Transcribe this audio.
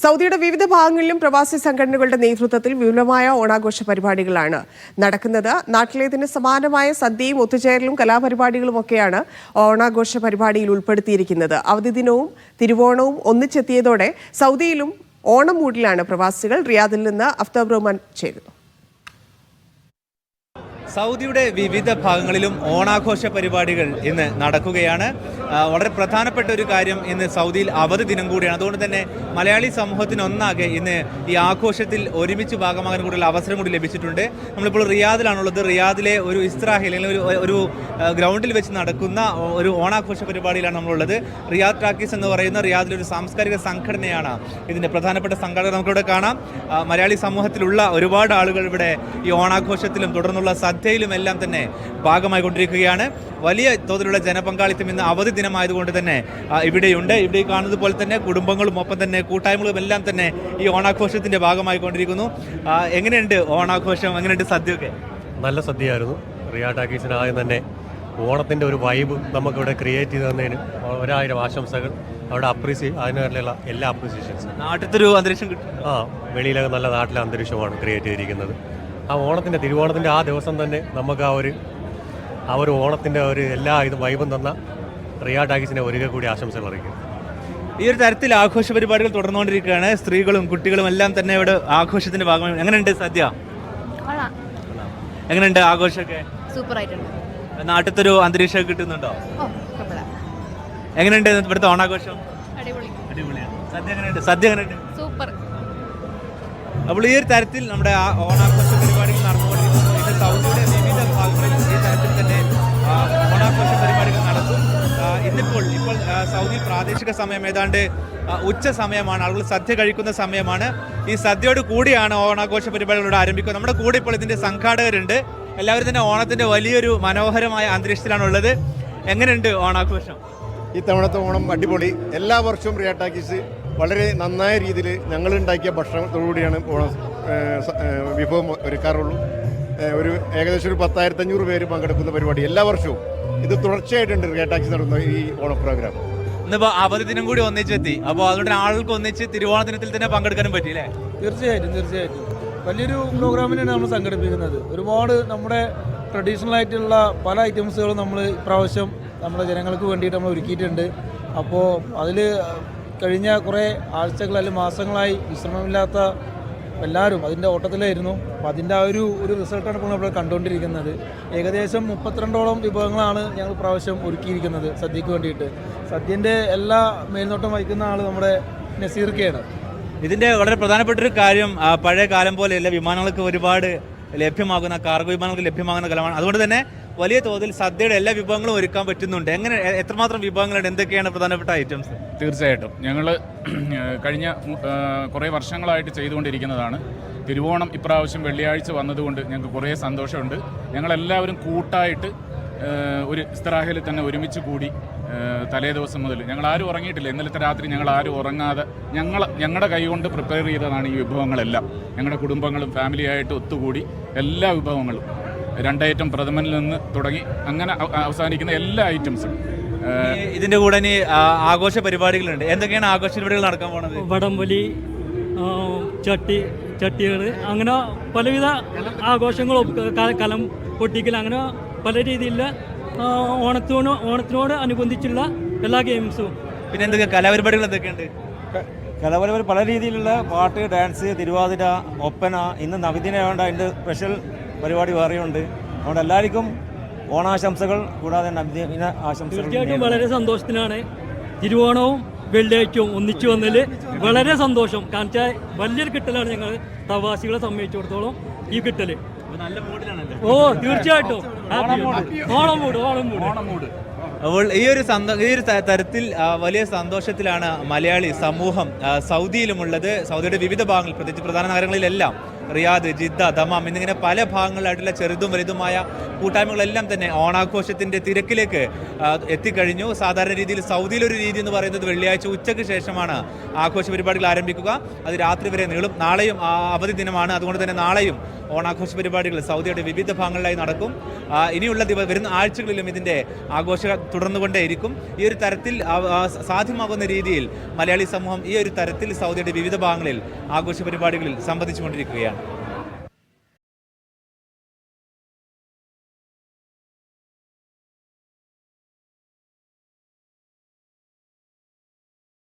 സൗദിയുടെ വിവിധ ഭാഗങ്ങളിലും പ്രവാസി സംഘടനകളുടെ നേതൃത്വത്തിൽ വിപുലമായ ഓണാഘോഷ പരിപാടികളാണ് നടക്കുന്നത്. നാട്ടിലേതിന് സമാനമായ സദ്യയും ഒത്തുചേരലും കലാപരിപാടികളുമൊക്കെയാണ് ഓണാഘോഷ പരിപാടിയിൽ ഉൾപ്പെടുത്തിയിരിക്കുന്നത്. അവധി ദിനവും തിരുവോണവും ഒന്നിച്ചെത്തിയതോടെ സൗദിയിലും ഓണം മൂഡിലാണ് പ്രവാസികൾ. റിയാദിൽ നിന്ന് അഫ്താബ് റഹ്മാൻ ചേരുന്നു. സൗദിയുടെ വിവിധ ഭാഗങ്ങളിലും ഓണാഘോഷ പരിപാടികൾ ഇന്ന് നടക്കുകയാണ്. വളരെ പ്രധാനപ്പെട്ട ഒരു കാര്യം, ഇന്ന് സൗദിയിൽ അവധി ദിനം കൂടിയാണ്. അതുകൊണ്ട് തന്നെ മലയാളി സമൂഹത്തിനൊന്നാകെ ഇന്ന് ഈ ആഘോഷത്തിൽ ഒരുമിച്ച് ഭാഗമാകാൻ കൂടുതൽ അവസരം കൂടി ലഭിച്ചിട്ടുണ്ട്. നമ്മളിപ്പോൾ റിയാദിലാണുള്ളത്. റിയാദിലെ ഒരു ഇസ്രാഹിൽ അല്ലെങ്കിൽ ഒരു ഗ്രൗണ്ടിൽ വെച്ച് നടക്കുന്ന ഒരു ഓണാഘോഷ പരിപാടിയിലാണ് നമ്മളുള്ളത്. റിയാദ് ടാക്കീസ് എന്ന് പറയുന്ന റിയാദിലെ ഒരു സാംസ്കാരിക സംഘടനയാണ് ഇതിൻ്റെ പ്രധാനപ്പെട്ട സംഘാടകർ. നമുക്കിവിടെ കാണാം. മലയാളി സമൂഹത്തിലുള്ള ഒരുപാട് ആളുകൾ ഇവിടെ ഈ ഓണാഘോഷത്തിലും തുടർന്നുള്ള സദ്യയിലും എല്ലാം തന്നെ ഭാഗമായിക്കൊണ്ടിരിക്കുകയാണ്. വലിയ തോതിലുള്ള ജനപങ്കാളിത്തം ഇന്ന് അവധി ദിനമായതുകൊണ്ട് തന്നെ ഇവിടെയുണ്ട്. ഇവിടെ കാണുന്നത് പോലെ തന്നെ കുടുംബങ്ങളും ഒപ്പം തന്നെ കൂട്ടായ്മകളും എല്ലാം തന്നെ ഈ ഓണാഘോഷത്തിൻ്റെ ഭാഗമായിക്കൊണ്ടിരിക്കുന്നു. എങ്ങനെയുണ്ട് ഓണാഘോഷം? എങ്ങനെയുണ്ട് സദ്യയൊക്കെ? നല്ല സദ്യയായിരുന്നു. റിയാദ് ടാക്കീസിന് ആദ്യം തന്നെ ഓണത്തിൻ്റെ ഒരു വൈബ് നമുക്കിവിടെ ക്രിയേറ്റ് ചെയ്ത് തന്നതിന് 1000 ആശംസകൾ. അവിടെ അതിനുള്ള എല്ലാ അപ്രീസിയേഷൻസും. നാട്ടിലത്തെ ഒരു അന്തരീക്ഷം കിട്ടും. വെളിയിലൊക്കെ നല്ല നാട്ടിലെ അന്തരീക്ഷമാണ് ക്രിയേറ്റ് ചെയ്തിരിക്കുന്നത്. തിരുവോണത്തിൻ്റെ ആ ദിവസം തന്നെ നമുക്ക് ആ ഒരു ഓണത്തിൻ്റെ ഒരു എല്ലാ വൈബും തന്ന റിയാദ് ടാക്കീസിനെ ഒരിക്കൽ കൂടി ആശംസകൾ അറിയിക്കും. ഈ ഒരു തരത്തിൽ ആഘോഷ പരിപാടികൾ തുടർന്നുകൊണ്ടിരിക്കുകയാണ്. സ്ത്രീകളും കുട്ടികളും എല്ലാം തന്നെ ഇവിടെ ആഘോഷത്തിന്റെ ഭാഗമായി. എങ്ങനെയുണ്ട് സദ്യ? എങ്ങനെയുണ്ട് ആഘോഷമൊക്കെ? സൂപ്പർ ആയിട്ടുണ്ട്. നാട്ടിലത്തെ ഒരു അന്തരീക്ഷം കിട്ടുന്നുണ്ടോ? എങ്ങനെയുണ്ട് ഇവിടുത്തെ ഓണാഘോഷം? അടിപൊളിയാണ്. സദ്യ എങ്ങനെയുണ്ട്? സൂപ്പർ. അപ്പോൾ ഈ ഒരു തരത്തിൽ നമ്മുടെ ആ ഓണാഘോഷ പരിപാടികൾ നടന്നുകൊണ്ടിരിക്കുന്നു. ഇന്ന് സൗദിയുടെ വിവിധ ഭാഗങ്ങളിൽ ഈ തരത്തിൽ തന്നെ ഓണാഘോഷ പരിപാടികൾ നടത്തും. ഇപ്പോൾ സൗദി പ്രാദേശിക സമയം ഏതാണ്ട് ഉച്ച സമയമാണ്. ആളുകൾ സദ്യ കഴിക്കുന്ന സമയമാണ്. ഈ സദ്യയോട് കൂടിയാണ് ഓണാഘോഷ പരിപാടികളോട് ആരംഭിക്കുന്നത്. നമ്മുടെ കൂടെ ഇപ്പോൾ ഇതിൻ്റെ സംഘാടകരുണ്ട്. എല്ലാവരും തന്നെ ഓണത്തിൻ്റെ വലിയൊരു മനോഹരമായ അന്തരീക്ഷത്തിലാണുള്ളത്. എങ്ങനെയുണ്ട് ഓണാഘോഷം? ഈ തവണത്തെ ഓണം അടിപൊളി. എല്ലാ വർഷവും റിയാദ് ടാക്കീസ് വളരെ നന്നായ രീതിയിൽ ഞങ്ങൾ ഉണ്ടാക്കിയ ഭക്ഷണത്തോടുകൂടിയാണ് ഓണം വിഭവം ഒരുക്കാറുള്ളൂ. ഏകദേശം ഒരു 10,500 പേര് പങ്കെടുക്കുന്ന പരിപാടി എല്ലാ വർഷവും. ഇത് തുടർച്ചയായിട്ടുണ്ട് റിയാദ് ടാക്കീസ് നടത്തുന്ന ഈ ഓണം പ്രോഗ്രാം. ഇന്നിപ്പോൾ അവധി ദിനം കൂടി ഒന്നിച്ചെത്തി. അപ്പോൾ അതുകൊണ്ട് ആളുകൾക്ക് ഒന്നിച്ച് തിരുവോണ ദിനത്തിൽ തന്നെ പങ്കെടുക്കാനും പറ്റിയില്ലേ? തീർച്ചയായിട്ടും വലിയൊരു പ്രോഗ്രാമിനാണ് നമ്മൾ സംഘടിപ്പിക്കുന്നത്. ഒരുപാട് നമ്മുടെ ട്രഡീഷണൽ ആയിട്ടുള്ള പല ഐറ്റംസുകളും നമ്മൾ ഇപ്രാവശ്യം നമ്മുടെ ജനങ്ങൾക്ക് വേണ്ടിയിട്ട് നമ്മൾ ഒരുക്കിയിട്ടുണ്ട്. അപ്പോൾ അതിൽ കഴിഞ്ഞ കുറേ ആഴ്ചകൾ അല്ലെങ്കിൽ മാസങ്ങളായി വിശ്രമമില്ലാത്ത എല്ലാവരും അതിൻ്റെ ഓട്ടത്തിലായിരുന്നു. അപ്പോൾ അതിൻ്റെ ആ ഒരു റിസൾട്ടാണ് ഇപ്പോൾ നമ്മൾ കണ്ടുകൊണ്ടിരിക്കുന്നത്. ഏകദേശം 32ഓളം വിഭവങ്ങളാണ് ഞങ്ങൾ പ്രാവശ്യം ഒരുക്കിയിരിക്കുന്നത് സദ്യക്ക് വേണ്ടിയിട്ട്. സദ്യൻ്റെ എല്ലാ മേൽനോട്ടം വഹിക്കുന്ന ആൾ നമ്മുടെ നസീർക്കയാണ്. ഇതിൻ്റെ വളരെ പ്രധാനപ്പെട്ടൊരു കാര്യം, പഴയ കാലം പോലെയല്ല, വിമാനങ്ങൾക്ക് ഒരുപാട് ലഭ്യമാകുന്ന കാർഗോ വിമാനങ്ങൾക്ക് ലഭ്യമാകുന്ന കാലമാണ്. അതുകൊണ്ട് തന്നെ വലിയ തോതിൽ സദ്യയുടെ എല്ലാ വിഭവങ്ങളും ഒരുക്കാൻ പറ്റുന്നുണ്ട്. എത്രമാത്രം വിഭവങ്ങളുണ്ട്? എന്തൊക്കെയാണ് പ്രധാനപ്പെട്ട ഐറ്റംസ്? തീർച്ചയായിട്ടും ഞങ്ങൾ കഴിഞ്ഞ കുറേ വർഷങ്ങളായിട്ട് ചെയ്തുകൊണ്ടിരിക്കുന്നതാണ്. തിരുവോണം ഇപ്രാവശ്യം വെള്ളിയാഴ്ച വന്നതുകൊണ്ട് ഞങ്ങൾക്ക് കുറേ സന്തോഷമുണ്ട്. ഞങ്ങളെല്ലാവരും കൂട്ടായിട്ട് ഒരു ഇസ്തിറാഹിൽ തന്നെ ഒരുമിച്ച് കൂടി തലേ ദിവസം മുതൽ ഞങ്ങൾ ആരും ഉറങ്ങിയിട്ടില്ല. ഇന്നലത്തെ രാത്രി ഞങ്ങൾ ആരും ഉറങ്ങാതെ ഞങ്ങളുടെ കൈകൊണ്ട് പ്രിപ്പയർ ചെയ്തതാണ് ഈ വിഭവങ്ങളെല്ലാം. ഞങ്ങളുടെ കുടുംബങ്ങളും ഫാമിലിയായിട്ട് ഒത്തുകൂടി എല്ലാ വിഭവങ്ങളും 2 ഐറ്റം പ്രഥമനിൽ നിന്ന് തുടങ്ങി അങ്ങനെ അവസാനിക്കുന്ന എല്ലാ ഐറ്റംസും. ഇതിൻ്റെ കൂടെ ഇനി ആഘോഷ പരിപാടികളുണ്ട്. എന്തൊക്കെയാണ് ആഘോഷ പരിപാടികൾ നടക്കാൻ പോകുന്നത്? വടംവലി, ചട്ടികൾ, അങ്ങനെ പലവിധ ആഘോഷങ്ങളും, കലം പൊട്ടിക്കൽ, അങ്ങനെ പല രീതിയിലുള്ള ഓണത്തിനോട് അനുബന്ധിച്ചുള്ള എല്ലാ ഗെയിംസും. പിന്നെ എന്തൊക്കെ കലാപരിപാടികൾ എന്തൊക്കെയുണ്ട്? കലാപരിപാടി പല രീതിയിലുള്ള പാട്ട്, ഡാൻസ്, തിരുവാതിര, ഒപ്പന. ഇന്ന് നവദിനമായതുകൊണ്ട് അതിൻ്റെ സ്പെഷ്യൽ പരിപാടി വേറെയുണ്ട്. അതുകൊണ്ട് എല്ലാവർക്കും ഓണാശംസകൾ, കൂടാതെ നവദിന ആശംസകൾ. തീർച്ചയായിട്ടും വളരെ സന്തോഷത്തിലാണ്. തിരുവോണവും വെള്ളിയാഴ്ചയും ഒന്നിച്ചു വന്നതിൽ വളരെ സന്തോഷം. കാരണം വെച്ചാൽ വലിയൊരു കിട്ടലാണ് ഞങ്ങൾ പ്രവാസികളെ സംബന്ധിച്ചിടത്തോളം ഈ കിട്ടൽ. ഓ തീർച്ചയായിട്ടും ഓണം മൂട്. അപ്പോൾ ഈ ഒരു തരത്തിൽ വലിയ സന്തോഷത്തിലാണ് മലയാളി സമൂഹം സൗദിയിലുമുള്ളത്. സൗദിയുടെ വിവിധ ഭാഗങ്ങളിൽ, പ്രത്യേകിച്ച് പ്രധാന നഗരങ്ങളിലെല്ലാം റിയാദ്, ജിദ്ദ, ദമാം എന്നിങ്ങനെ പല ഭാഗങ്ങളിലായിട്ടുള്ള ചെറുതും വലുതുമായ കൂട്ടായ്മകളെല്ലാം തന്നെ ഓണാഘോഷത്തിൻ്റെ തിരക്കിലേക്ക് എത്തിക്കഴിഞ്ഞു. സാധാരണ രീതിയിൽ സൗദിയിലൊരു രീതി എന്ന് പറയുന്നത് വെള്ളിയാഴ്ച ഉച്ചയ്ക്ക് ശേഷമാണ് ആഘോഷ പരിപാടികൾ ആരംഭിക്കുക. അത് രാത്രി വരെ നീളും. നാളെയും അവധി ദിനമാണ്. അതുകൊണ്ട് തന്നെ നാളെയും ഓണാഘോഷ പരിപാടികൾ സൗദിയുടെ വിവിധ ഭാഗങ്ങളിലായി നടക്കും. ഇനിയുള്ള വരുന്ന ആഴ്ചകളിലും ഇതിൻ്റെ ആഘോഷം തുടർന്നുകൊണ്ടേയിരിക്കും. ഈ ഒരു തരത്തിൽ സാധ്യമാകുന്ന രീതിയിൽ മലയാളി സമൂഹം ഈ ഒരു തരത്തിൽ സൗദിയുടെ വിവിധ ഭാഗങ്ങളിൽ ആഘോഷ പരിപാടികളിൽ സംബന്ധിച്ചുകൊണ്ടിരിക്കുകയാണ്.